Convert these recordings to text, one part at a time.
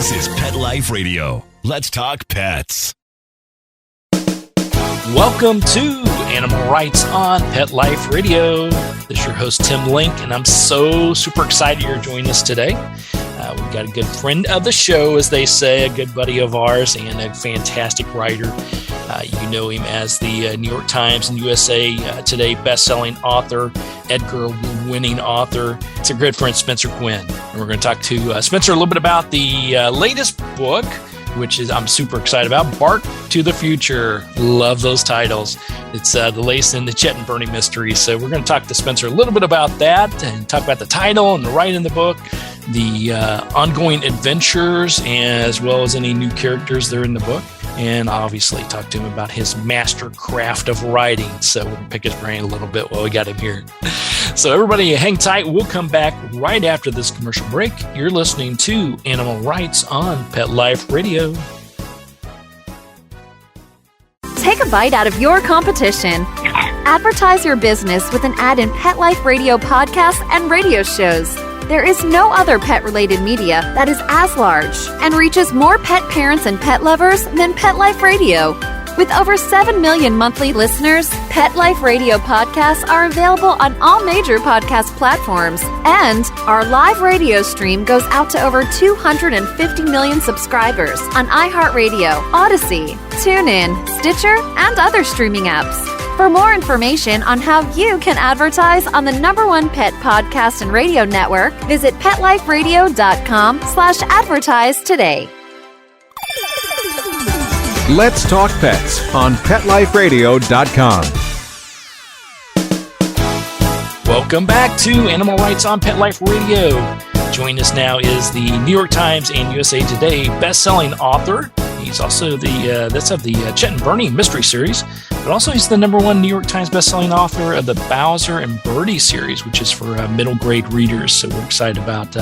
This is Pet Life Radio. Let's talk pets. Welcome to Animal Rights on Pet Life Radio. This is your host, Tim Link, and I'm so super excited you're joining us today. We've got a good friend of the show, as they say, a good buddy of ours, and a fantastic writer. You know him as the New York Times and USA Today best-selling author, Edgar winning author. It's a good friend, Spencer Quinn. And we're going to talk to Spencer a little bit about the latest book, which is I'm super excited about, Bark to the Future. Love those titles. It's the latest in the Chet and Bernie Mystery. So we're going to talk to Spencer a little bit about that and talk about the title and the writing in the book, the ongoing adventures, as well as any new characters that are in the book. And obviously talk to him about his master craft of writing. So we'll pick his brain a little bit while we got him here. So everybody hang tight. We'll come back right after this commercial break. You're listening to Animal Rights on Pet Life Radio. Take a bite out of your competition. Advertise your business with an ad in Pet Life Radio podcasts and radio shows. There is no other pet-related media that is as large and reaches more pet parents and pet lovers than Pet Life Radio. With over 7 million monthly listeners, Pet Life Radio podcasts are available on all major podcast platforms, and our live radio stream goes out to over 250 million subscribers on iHeartRadio, Odyssey, TuneIn, Stitcher, and other streaming apps. For more information on how you can advertise on the #1 pet podcast and radio network, visit PetLifeRadio.com/advertise today. Let's talk pets on PetLifeRadio.com. Welcome back to Animal Rights on Pet Life Radio. Joining us now is the New York Times and USA Today best-selling author. He's also that's of the Chet and Bernie Mystery series, but also he's the #1 New York Times bestselling author of the Bowser and Birdie series, which is for middle grade readers. So we're excited about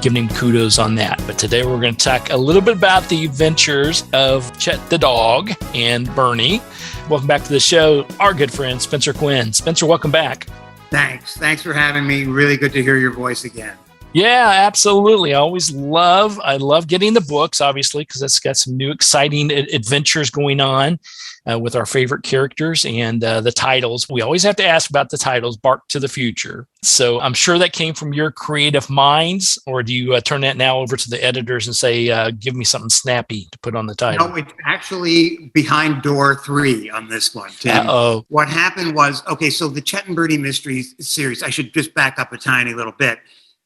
giving him kudos on that. But today we're going to talk a little bit about the adventures of Chet the Dog and Bernie. Welcome back to the show, our good friend Spencer Quinn. Spencer, welcome back. Thanks for having me. Really good to hear your voice again. Yeah, absolutely. I love getting the books, obviously, because it's got some new exciting adventures going on with our favorite characters and the titles. We always have to ask about the titles, Bark to the Future. So I'm sure that came from your creative minds, or do you turn that now over to the editors and say, give me something snappy to put on the title? No, it's actually behind door 3 on this one, Tim. Uh-oh. What happened was, so the Chet and Bernie Mystery series, I should just back up a tiny little bit.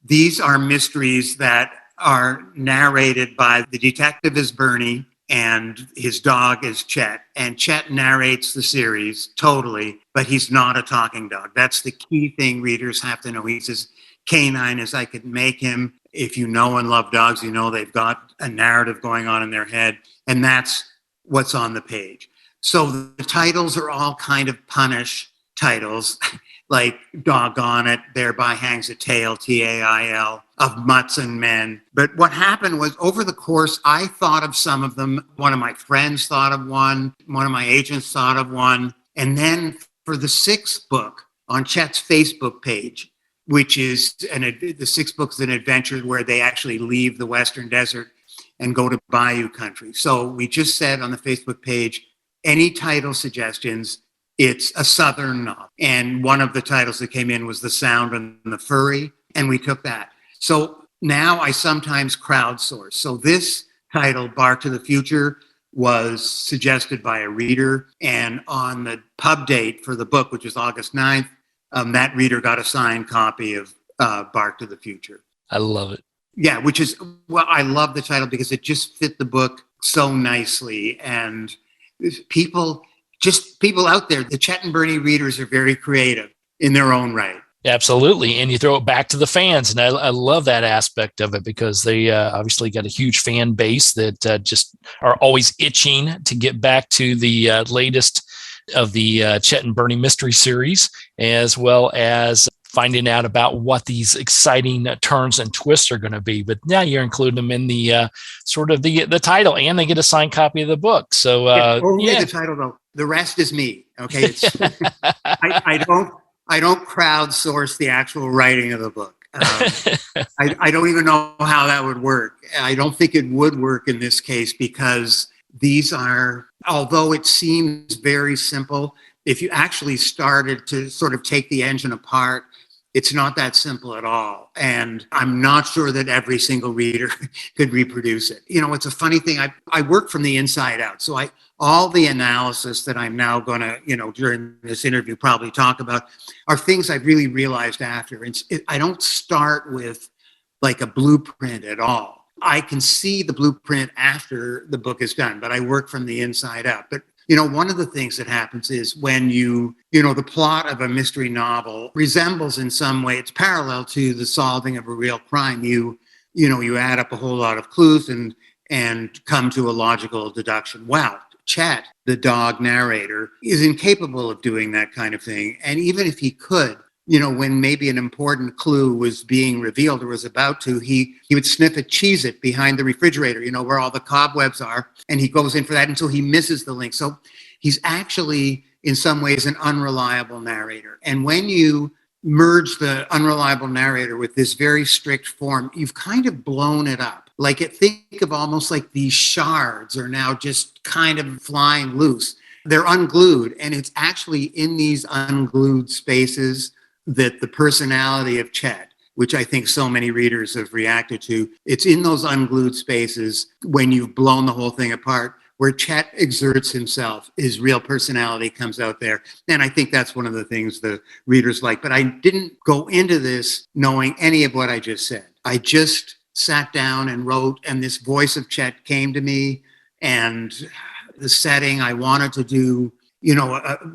These are mysteries that are narrated by the detective is Bernie and his dog is Chet. And Chet narrates the series totally, but he's not a talking dog. That's the key thing readers have to know. He's as canine as I could make him. If you know and love dogs, you know they've got a narrative going on in their head, and that's what's on the page. So the titles are all kind of punish titles. Like Doggone It, Thereby Hangs a Tale, TAIL, of Mutts and Men. But what happened was over the course, I thought of some of them. One of my friends thought of one of my agents thought of one. And then for the 6th book on Chet's Facebook page, which is the 6th book's an adventure where they actually leave the Western Desert and go to Bayou country. So we just said on the Facebook page, any title suggestions, it's a Southern novel. And one of the titles that came in was The Sound and the Furry, and we took that. So now I sometimes crowdsource. So this title, Bark to the Future, was suggested by a reader, and on the pub date for the book, which is August 9th, that reader got a signed copy of Bark to the Future. I love it. Yeah, I love the title because it just fit the book so nicely, and people out there, the Chet and Bernie readers are very creative in their own right. Absolutely. And you throw it back to the fans. And I love that aspect of it because they obviously got a huge fan base that just are always itching to get back to the latest of the Chet and Bernie Mystery series, as well as finding out about what these exciting turns and twists are going to be. But now you're including them in the sort of the title, and they get a signed copy of the book. So the title though. The rest is me. Okay, I don't crowdsource the actual writing of the book. I don't even know how that would work. I don't think it would work in this case because these are, although it seems very simple, if you actually started to sort of take the engine apart, it's not that simple at all. And I'm not sure that every single reader could reproduce it. You know, it's a funny thing. I work from the inside out. So all the analysis that I'm now going to, during this interview probably talk about are things I've really realized after. I don't start with like a blueprint at all. I can see the blueprint after the book is done, but I work from the inside out. But one of the things that happens is when the plot of a mystery novel resembles in some way, it's parallel to the solving of a real crime. You add up a whole lot of clues and come to a logical deduction. Well, Chet, the dog narrator, is incapable of doing that kind of thing. And even if he could, when maybe an important clue was being revealed or was about to, he would sniff a Cheez-It behind the refrigerator, where all the cobwebs are, and he goes in for that until he misses the link. So he's actually, in some ways, an unreliable narrator. And when you merge the unreliable narrator with this very strict form, you've kind of blown it up. Think of almost like these shards are now just kind of flying loose. They're unglued, and it's actually in these unglued spaces that the personality of Chet, which I think so many readers have reacted to, it's in those unglued spaces when you've blown the whole thing apart, where Chet exerts himself, his real personality comes out there. And I think that's one of the things the readers like. But I didn't go into this knowing any of what I just said. I just sat down and wrote, and this voice of Chet came to me, and the setting I wanted to do,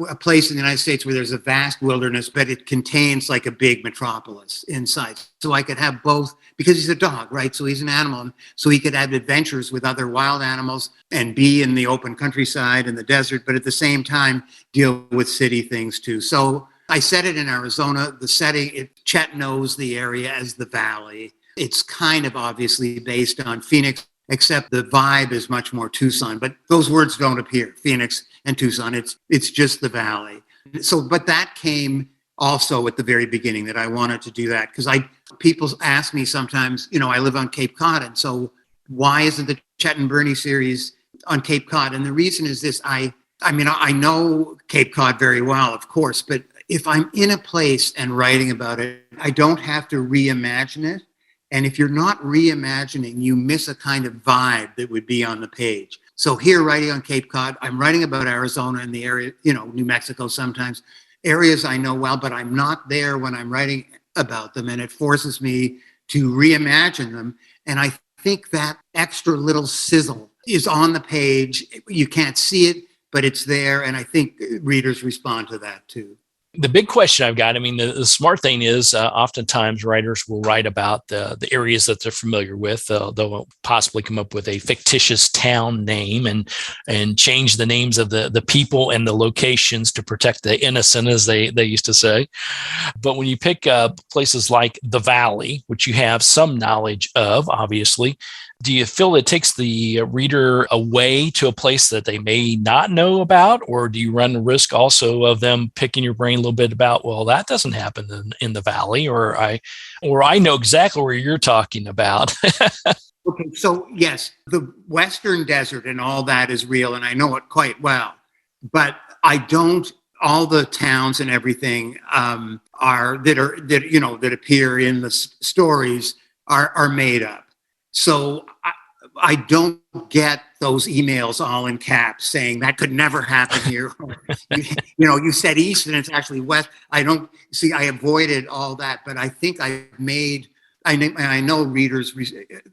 a place in the United States where there's a vast wilderness, but it contains like a big metropolis inside. So I could have both, because he's a dog, right? So he's an animal. So he could have adventures with other wild animals and be in the open countryside and the desert, but at the same time, deal with city things too. So I set it in Arizona. The setting, Chet knows the area as the Valley. It's kind of obviously based on Phoenix, except the vibe is much more Tucson, but those words don't appear, Phoenix and Tucson. It's just the Valley. So, but that came also at the very beginning, that I wanted to do that, because people ask me sometimes, I live on Cape Cod, and so why isn't the Chet and Bernie series on Cape Cod? And the reason is this: I know Cape Cod very well, of course, but if I'm in a place and writing about it, I don't have to reimagine it. And if you're not reimagining, you miss a kind of vibe that would be on the page. So here, writing on Cape Cod, I'm writing about Arizona and the area, New Mexico sometimes, areas I know well, but I'm not there when I'm writing about them. And it forces me to reimagine them. And I think that extra little sizzle is on the page. You can't see it, but it's there. And I think readers respond to that too. The big question I've got, the smart thing is oftentimes writers will write about the areas that they're familiar with. They'll possibly come up with a fictitious town name and change the names of the people and the locations to protect the innocent, as they used to say. But when you pick places like the Valley, which you have some knowledge of, obviously, do you feel it takes the reader away to a place that they may not know about? Or do you run the risk also of them picking your brain a little bit about, well, that doesn't happen in the Valley, or I know exactly where you're talking about? Okay, so yes, the Western desert and all that is real, and I know it quite well. But I don't. All the towns and everything that appear in the stories are made up. So I don't get those emails all in caps saying that could never happen here. You said east and it's actually west. I avoided all that, but I think I know readers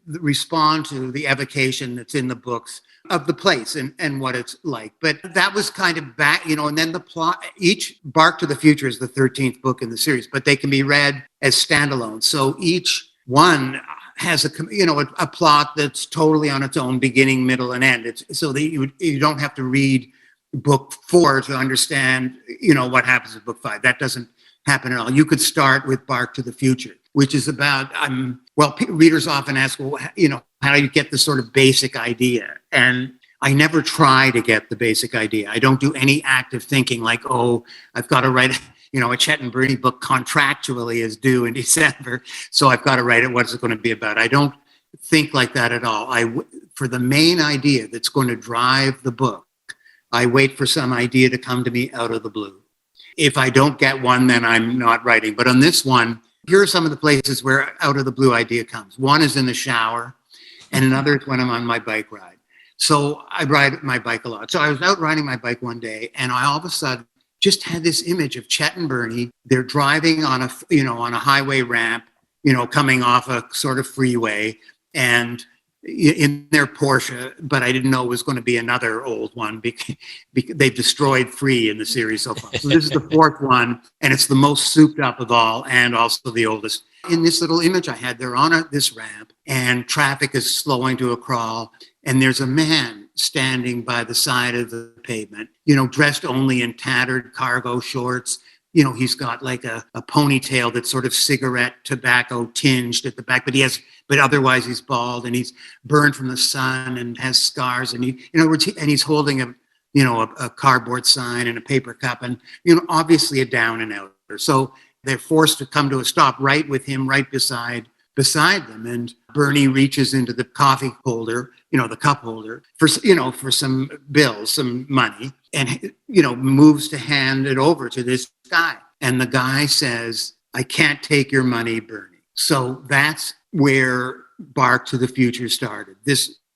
respond to the evocation that's in the books of the place and what it's like. But that was kind of back, and then the plot, each Bark to the Future is the 13th book in the series, but they can be read as standalone. So each one has a plot that's totally on its own beginning, middle, and end. It's so that you don't have to read book 4 to understand, what happens in book 5. That doesn't happen at all. You could start with Bark to the Future, which is about, readers often ask, well, how do you get the sort of basic idea? And I never try to get the basic idea. I don't do any active thinking like, oh, I've got to write, a Chet and Bernie book contractually is due in December, so I've got to write it. What's it going to be about? I don't think like that at all. For the main idea that's going to drive the book, I wait for some idea to come to me out of the blue. If I don't get one, then I'm not writing. But on this one, here are some of the places where out of the blue idea comes. One is in the shower, and another is when I'm on my bike ride. So I ride my bike a lot. So I was out riding my bike one day, and I all of a sudden just had this image of Chet and Bernie. They're driving on a highway ramp, coming off a sort of freeway, and in their Porsche, but I didn't know it was going to be another old one because they've destroyed 3 in the series so far. So this is the 4th one, and it's the most souped up of all, and also the oldest. In this little image I had, they're on this ramp, and traffic is slowing to a crawl, and there's a man standing by the side of the pavement, dressed only in tattered cargo shorts. He's got like a ponytail that's sort of cigarette tobacco tinged at the back, but otherwise he's bald, and he's burned from the sun and has scars, and he's holding a cardboard sign and a paper cup, and obviously a down and outer. So they're forced to come to a stop right with him, right beside them, and Bernie reaches into the coffee holder, the cup holder, for some bills, some money, and moves to hand it over to this guy. And the guy says, "I can't take your money, Bernie." So that's where Bark to the Future started.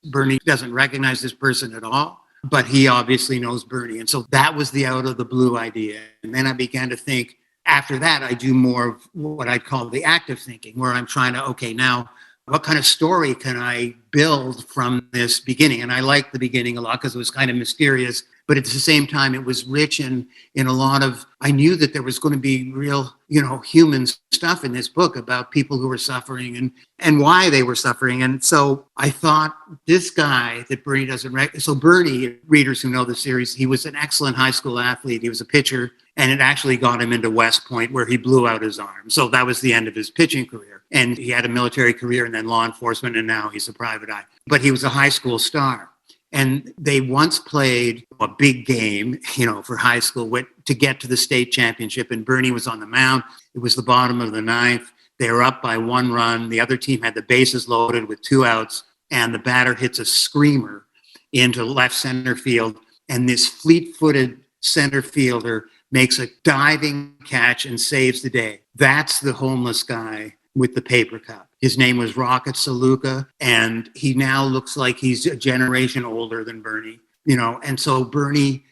Bernie doesn't recognize this person at all, but he obviously knows Bernie. And so that was the out of the blue idea. And then I began to think, after that, I do more of what I'd call the active thinking, where I'm trying to, okay, now what kind of story can I build from this beginning? And I liked the beginning a lot because it was kind of mysterious, but at the same time, it was rich in a lot of, I knew that there was going to be real, human stuff in this book about people who were suffering and why they were suffering. And so I thought this guy that Bernie doesn't recognize. So Bernie, readers who know the series, he was an excellent high school athlete. He was a pitcher, and it actually got him into West Point, where he blew out his arm. So that was the end of his pitching career. And he had a military career and then law enforcement, and now he's a private eye. But he was a high school star. And they once played a big game, for high school to get to the state championship. And Bernie was on the mound. It was the bottom of the 9th. They were up by 1 run. The other team had the bases loaded with 2 outs. And the batter hits a screamer into left center field. And this fleet-footed center fielder makes a diving catch and saves the day. That's the homeless guy with the paper cup. His name was Rocket Saluka, and he now looks like he's a generation older than Bernie, and so Bernie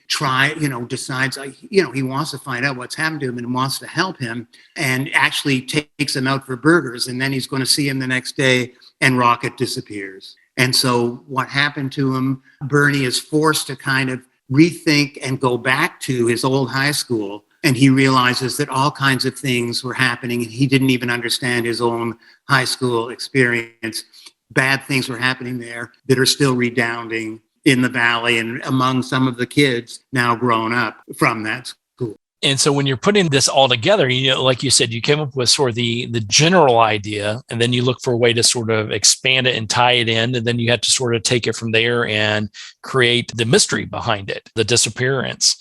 decides, he wants to find out what's happened to him and wants to help him, and actually takes him out for burgers, and then he's going to see him the next day, and Rocket disappears. And so what happened to him, Bernie is forced to kind of rethink and go back to his old high school. And he realizes that all kinds of things were happening, and he didn't even understand his own high school experience. Bad things were happening there that are still redounding in the valley and among some of the kids now grown up from that school. And so when you're putting this all together, like you said, you came up with sort of the general idea, and then you look for a way to sort of expand it and tie it in. And then you have to sort of take it from there and create the mystery behind it, the disappearance.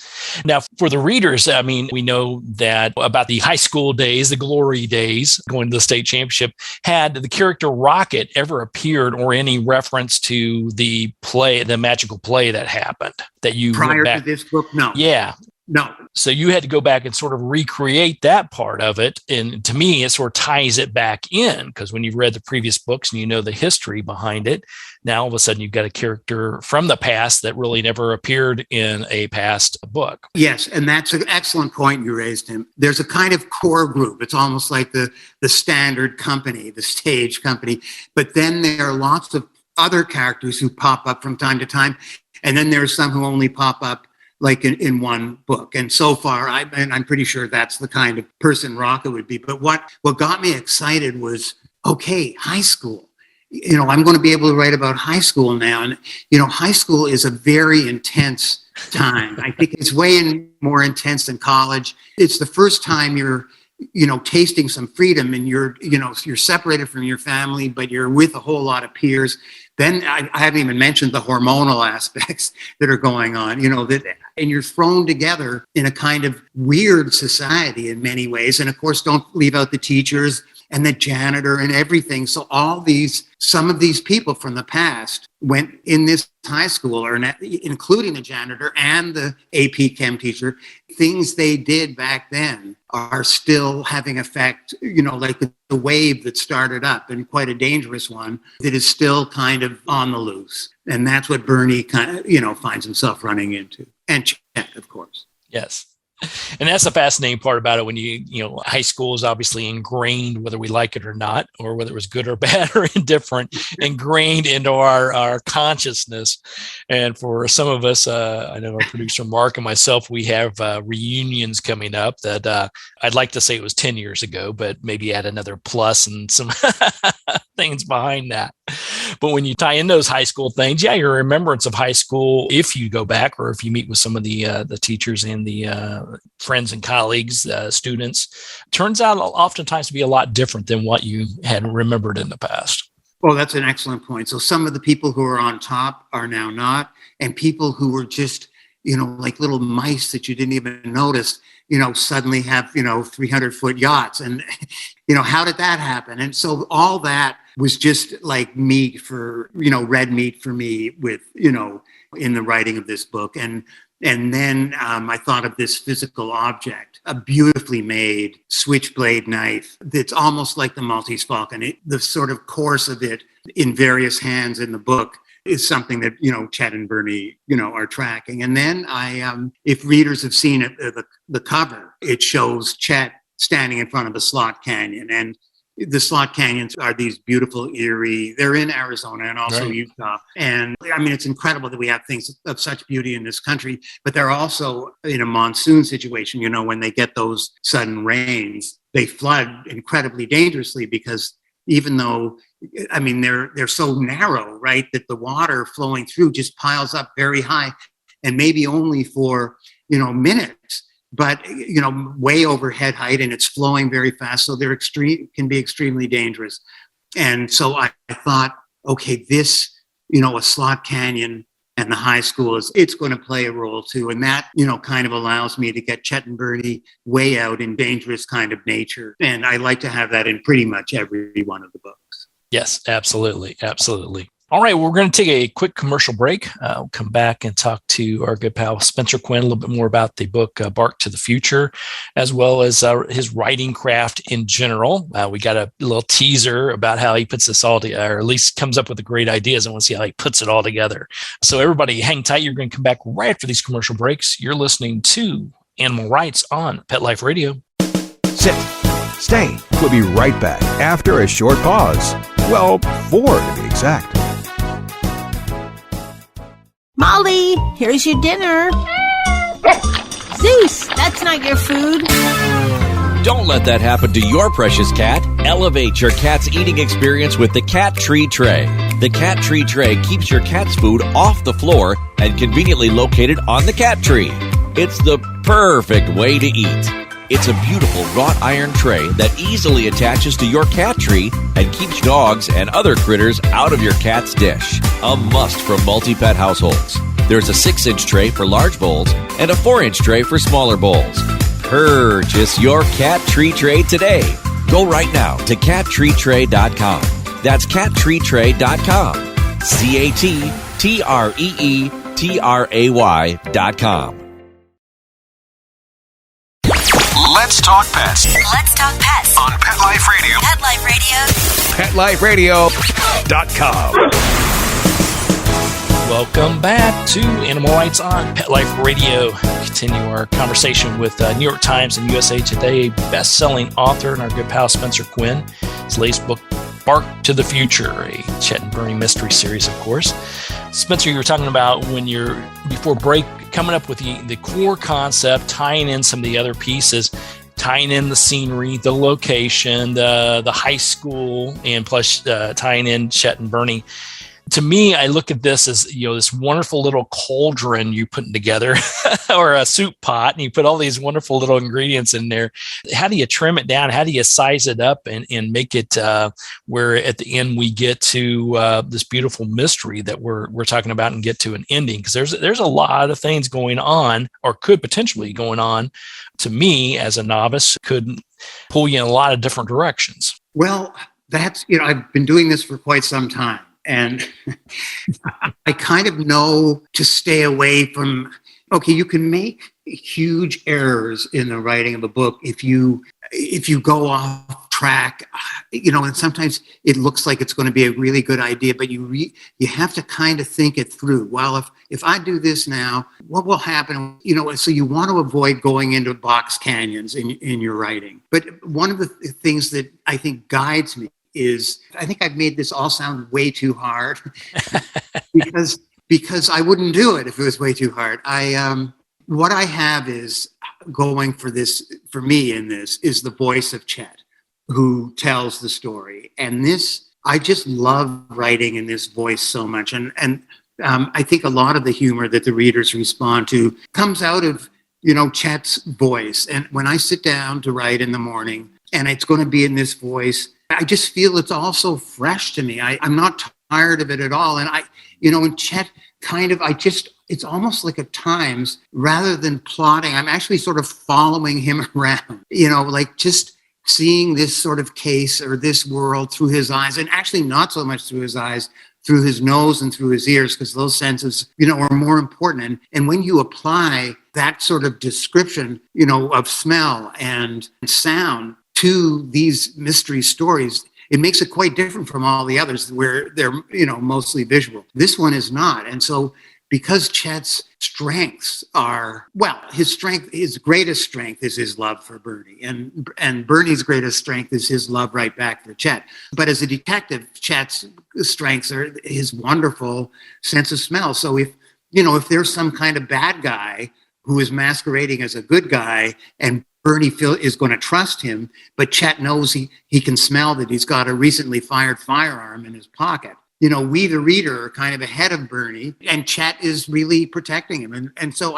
Now, for the readers, we know that about the high school days, the glory days, going to the state championship, had the character Rocket ever appeared or any reference to the play, the magical play that happened that you prior to this book? No. Yeah. No. So you had to go back and sort of recreate that part of it. And to me, it sort of ties it back in, because when you've read the previous books and you know the history behind it, now all of a sudden you've got a character from the past that really never appeared in a past book. Yes, and that's an excellent point you raised, Tim. There's a kind of core group. It's almost like the standard company, the stage company. But then there are lots of other characters who pop up from time to time. And then there are some who only pop up like in one book. And so far, I'm pretty sure that's the kind of person Rocket would be. But what got me excited was, okay, high school. I'm going to be able to write about high school now. And, high school is a very intense time. I think it's way more intense than college. It's the first time you're tasting some freedom, and you're separated from your family, but you're with a whole lot of peers. Then I haven't even mentioned the hormonal aspects that are going on, and you're thrown together in a kind of weird society in many ways. And of course, don't leave out the teachers and the janitor and everything. So some of these people from the past went in this high school, or including the janitor and the AP Chem teacher. Things they did back then are still having effect, like the wave that started up, and quite a dangerous one that is still kind of on the loose. And that's what Bernie kind of, finds himself running into. And Chet, of course. Yes. And that's the fascinating part about it. When high school is obviously ingrained, whether we like it or not, or whether it was good or bad or indifferent, ingrained into our consciousness. And for some of us, I know our producer Mark and myself, we have reunions coming up that I'd like to say it was 10 years ago, but maybe add another plus and some things behind that. But when you tie in those high school things, your remembrance of high school, if you go back or if you meet with some of the teachers and the friends and colleagues, students, turns out oftentimes to be a lot different than what you had remembered in the past. Well, that's an excellent point. So some of the people who are on top are now not, and people who were just, like little mice that you didn't even notice, suddenly have, 300-foot yachts. And, how did that happen? And so all that was just like meat for, red meat for me with, in the writing of this book. And then I thought of this physical object, a beautifully made switchblade knife that's almost like the Maltese Falcon. The sort of course of it in various hands in the book is something that, Chet and Bernie, are tracking. And then if readers have seen it, the cover, it shows Chet standing in front of the Slot Canyon. And the Slot Canyons are these beautiful, eerie, they're in Arizona and also right. Utah. And it's incredible that we have things of such beauty in this country, but they're also in a monsoon situation. When they get those sudden rains, they flood incredibly dangerously, because even though, they're so narrow, right, that the water flowing through just piles up very high, and maybe only for, minutes, but, way over head height, and it's flowing very fast. So they're can be extremely dangerous. And so I thought, okay, this, a Slot Canyon and the high school it's going to play a role too. And that, kind of allows me to get Chet and Bernie way out in dangerous kind of nature. And I like to have that in pretty much every one of the books. Yes, absolutely. Absolutely. All right, we're going to take a quick commercial break. We'll come back and talk to our good pal Spencer Quinn a little bit more about the book Bark to the Future, as well as his writing craft in general. We got a little teaser about how he puts this all together, or at least comes up with the great ideas. I want to see how he puts it all together. So everybody hang tight. You're going to come back right after these commercial breaks. You're listening to Animal Rights on Pet Life Radio. Sit. Stay. We'll be right back after a short pause. Well, 4 to be exact. Molly, here's your dinner. Zeus, that's not your food. Don't let that happen to your precious cat. Elevate your cat's eating experience with the Cat Tree Tray. The Cat Tree Tray keeps your cat's food off the floor and conveniently located on the cat tree. It's the perfect way to eat. It's a beautiful wrought iron tray that easily attaches to your cat tree and keeps dogs and other critters out of your cat's dish. A must for multi-pet households. There's a 6-inch tray for large bowls and a 4-inch tray for smaller bowls. Purchase your Cat Tree Tray today. Go right now to cattreetray.com. That's cattreetray.com. cattreetray.com. Let's talk pets. Let's talk pets On Pet Life Radio. Pet Life Radio. PetLifeRadio.com. Welcome back to Animal Rights on Pet Life Radio. Continue our conversation with New York Times and USA Today best-selling author and our good pal Spencer Quinn. His latest book, Bark to the Future, a Chet and Bernie Mystery series, of course. Spencer, you were talking about when you're, before break, coming up with the core concept, tying in some of the other pieces, tying in the scenery, the location, the high school, and plus tying in Chet and Bernie. to me, I look at this as, this wonderful little cauldron you putting together or a soup pot, and you put all these wonderful little ingredients in there. How do you trim it down? How do you size it up and make it where at the end we get to this beautiful mystery that we're talking about and get to an ending? Because there's a lot of things going on, or could potentially going on. To me, as a novice, could pull you in a lot of different directions. Well, that's, I've been doing this for quite some time. And I kind of know to stay away from, you can make huge errors in the writing of a book if you go off track, and sometimes it looks like it's going to be a really good idea, but you have to kind of think it through. Well, if I do this now, what will happen? So you want to avoid going into box canyons in your writing. But one of the things that I think guides me is, I think I've made this all sound way too hard because I wouldn't do it if it was way too hard. What I have is going for me in this is the voice of Chet, who tells the story. And I just love writing in this voice so much. And I think a lot of the humor that the readers respond to comes out of, Chet's voice. And when I sit down to write in the morning and it's going to be in this voice, I just feel it's all so fresh to me. I'm not tired of it at all. And and Chet it's almost like at times, rather than plotting, I'm actually sort of following him around, like just seeing this sort of case or this world through his eyes, and actually not so much through his eyes, through his nose and through his ears, because those senses, are more important. And when you apply that sort of description, of smell and sound to these mystery stories, it makes it quite different from all the others where they're, mostly visual. This one is not. And so because Chet's strengths are, his greatest strength is his love for Bernie. And Bernie's greatest strength is his love right back for Chet. But as a detective, Chet's strengths are his wonderful sense of smell. So if there's some kind of bad guy who is masquerading as a good guy, and Bernie is going to trust him, but Chet knows he can smell that he's got a recently fired firearm in his pocket. We, the reader, are kind of ahead of Bernie, and Chet is really protecting him. And so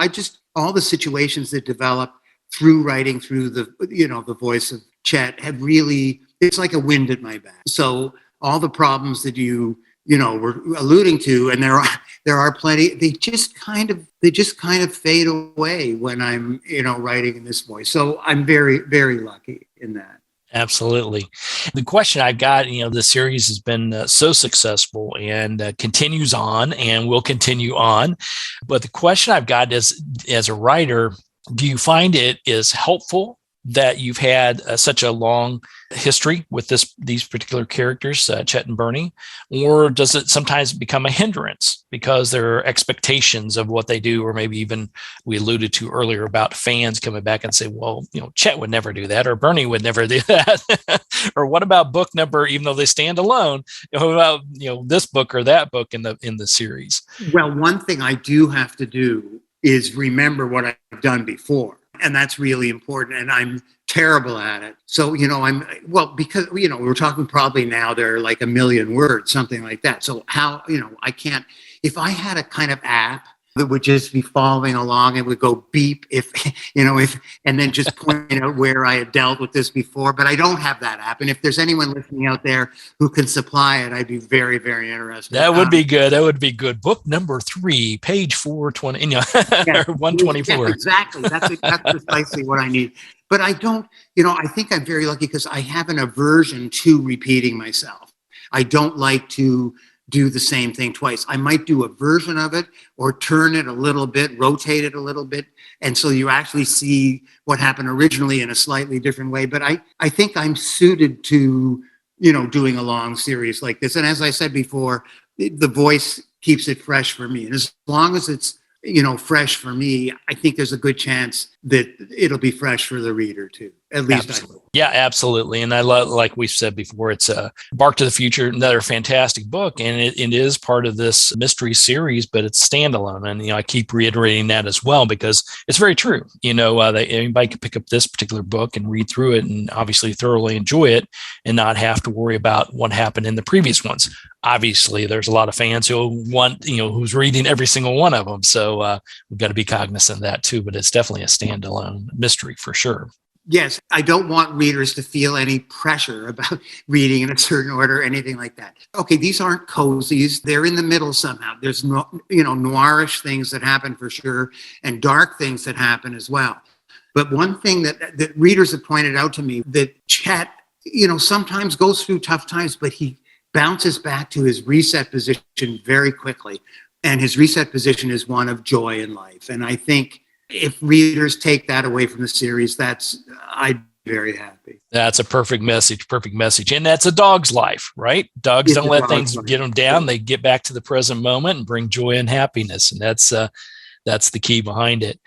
all the situations that develop through writing through the voice of Chet it's like a wind at my back. So all the problems that you were alluding to, and there are plenty, they just kind of fade away when I'm, writing in this voice. So I'm very, very lucky in that. Absolutely. The question I've got, the series has been so successful and continues on and will continue on. But the question I've got is, as a writer, do you find it is helpful that you've had such a long history with these particular characters, Chet and Bernie, or does it sometimes become a hindrance because there are expectations of what they do, or maybe even we alluded to earlier about fans coming back and say, well, Chet would never do that, or Bernie would never do that, or what about book number, even though they stand alone, what about this book or that book in the series? Well, one thing I do have to do is remember what I've done before. And that's really important. And I'm terrible at it. So, because, we're talking probably now there are like 1 million words, something like that. So how, I can't, if I had a kind of app that would just be following along and would go beep if, and then just point out where I had dealt with this before, but I don't have that app. And if there's anyone listening out there who can supply it, I'd be very, very interested. That would be good. That would be good. Book number 3, page 420, or 124. Yeah, exactly. That's precisely what I need. But I don't, I think I'm very lucky because I have an aversion to repeating myself. I don't like to do the same thing twice. I might do a version of it or turn it a little bit, rotate it a little bit. And so you actually see what happened originally in a slightly different way. But I think I'm suited to, doing a long series like this. And as I said before, the voice keeps it fresh for me. And as long as it's, fresh for me, I think there's a good chance that it'll be fresh for the reader too. At least Absolutely. Yeah, absolutely. And I love, like we've said before, it's Bark to the Future, another fantastic book. And it is part of this mystery series, but it's standalone. And, I keep reiterating that as well, because it's very true. Anybody can pick up this particular book and read through it and obviously thoroughly enjoy it and not have to worry about what happened in the previous ones. Obviously, there's a lot of fans who want, who's reading every single one of them. So we've got to be cognizant of that too. But it's definitely a standalone mystery for sure. Yes, I don't want readers to feel any pressure about reading in a certain order or anything like that. Okay, these aren't cozies. They're in the middle somehow. There's noirish things that happen for sure, and dark things that happen as well. But one thing that readers have pointed out to me, that Chet, sometimes goes through tough times, but he bounces back to his reset position very quickly. And his reset position is one of joy in life. And I think if readers take that away from the series, I'd be very happy. That's a perfect message. And that's a dog's life, right? Dogs don't let things get them down. They get back to the present moment and bring joy and happiness. And that's the key behind it.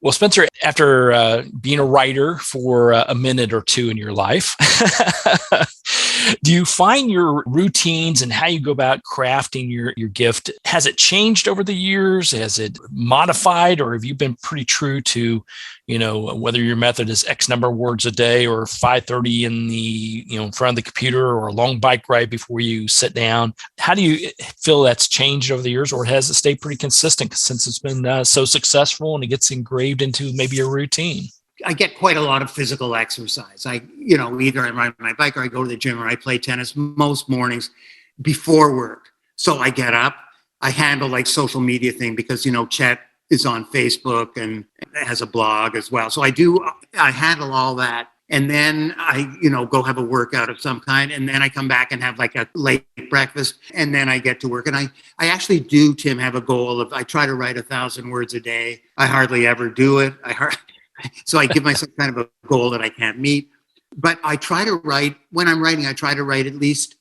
Well, Spencer, after being a writer for a minute or two in your life, do you find your routines and how you go about crafting your gift, has it changed over the years? Has it modified, or have you been pretty true to, whether your method is X number of words a day or 5:30 in front of the computer, or a long bike ride before you sit down? How do you feel that's changed over the years, or has it stayed pretty consistent since it's been so successful and it gets engraved into maybe a routine? I get quite a lot of physical exercise. Either I ride my bike or I go to the gym or I play tennis most mornings before work. So I get up, I handle like social media thing because, Chet is on Facebook and has a blog as well. So I handle all that. And then I, go have a workout of some kind. And then I come back and have like a late breakfast. And then I get to work. And I actually do, Tim, have a goal of, I try to write 1,000 words a day. I hardly ever do it. So I give myself kind of a goal that I can't meet. But I try to write, when I'm writing, I try to write at least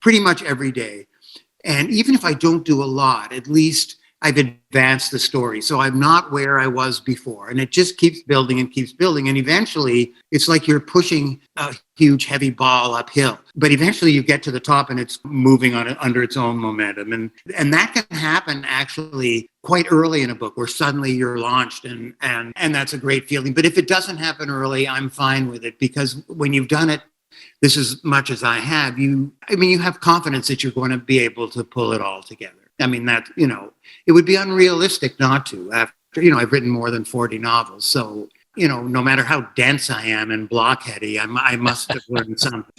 pretty much every day. And even if I don't do a lot, at least I've advanced the story. So I'm not where I was before. And it just keeps building and keeps building. And eventually it's like you're pushing a huge, heavy ball uphill. But eventually you get to the top and it's moving on under its own momentum. And that can happen actually quite early in a book where suddenly you're launched and that's a great feeling. But if it doesn't happen early, I'm fine with it, because when you've done it this as much as I have, you have confidence that you're going to be able to pull it all together. I mean, that, it would be unrealistic not to. After, I've written more than 40 novels. So, no matter how dense I am and blockheady, I must have learned something.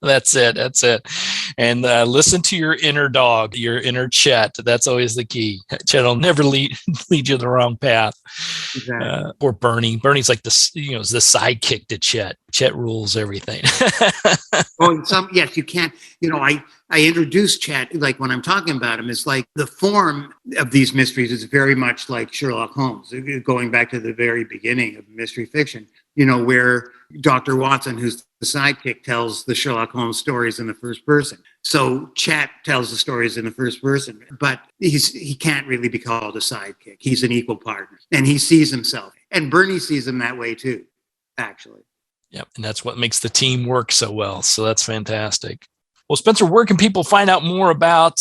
That's it. And listen to your inner dog, your inner Chet. That's always the key. Chet will never lead you the wrong path. Exactly. Or Bernie. Bernie's like the sidekick to Chet. Chet rules everything. Yes, you can't. I introduce Chet, like when I'm talking about him, it's like the form of these mysteries is very much like Sherlock Holmes, going back to the very beginning of mystery fiction, where Dr. Watson, who's the sidekick, tells the Sherlock Holmes stories in the first person. So Chet tells the stories in the first person, but he can't really be called a sidekick. He's an equal partner, and he sees himself. And Bernie sees him that way too, actually. Yep, and that's what makes the team work so well. So that's fantastic. Well, Spencer, where can people find out more about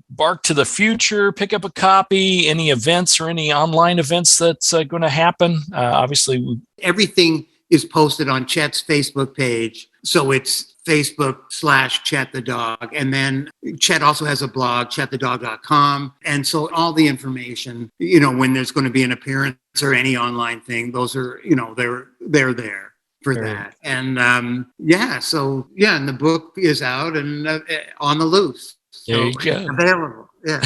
Bark to the Future, pick up a copy, any events or any online events that's going to happen? Obviously, everything is posted on Chet's Facebook page. So it's Facebook/Chet the Dog. And then Chet also has a blog, chetthedog.com. And so all the information, when there's going to be an appearance or any online thing, those are, they're there for that. And and the book is out and on the loose. So there you go. Available. Yeah.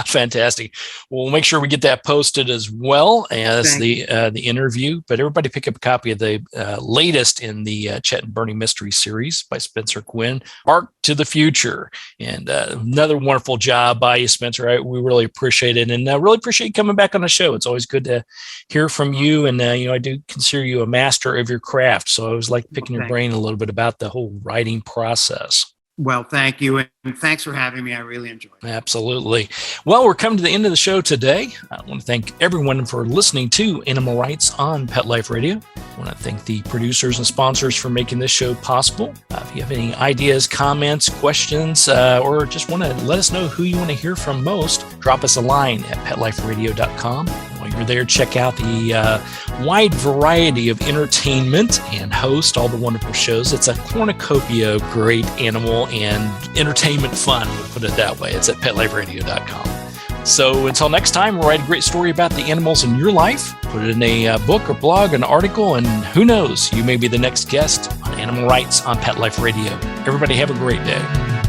Fantastic. We'll make sure we get that posted as well as the interview. But everybody pick up a copy of the latest in the Chet and Bernie Mystery series by Spencer Quinn, Bark to the Future. And another wonderful job by you, Spencer. We really appreciate it, and really appreciate you coming back on the show. It's always good to hear from you. And I do consider you a master of your craft, so I always like picking your brain a little bit about the whole writing process. Well, thank you. And thanks for having me. I really enjoyed it. Absolutely. Well, we're coming to the end of the show today. I want to thank everyone for listening to Animal Rights on Pet Life Radio. I want to thank the producers and sponsors for making this show possible. If you have any ideas, comments, questions, or just want to let us know who you want to hear from most, drop us a line at petliferadio.com. While you're there, check out the wide variety of entertainment and host all the wonderful shows. It's a cornucopia of great animal and entertainment fun, we'll put it that way. It's at petliferadio.com. So until next time, we'll write a great story about the animals in your life, put it in a book or blog, an article, and who knows, you may be the next guest on Animal Rights on Pet Life Radio. Everybody have a great day.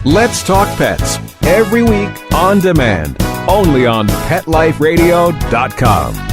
Let's Talk Pets, every week on demand, only on PetLifeRadio.com.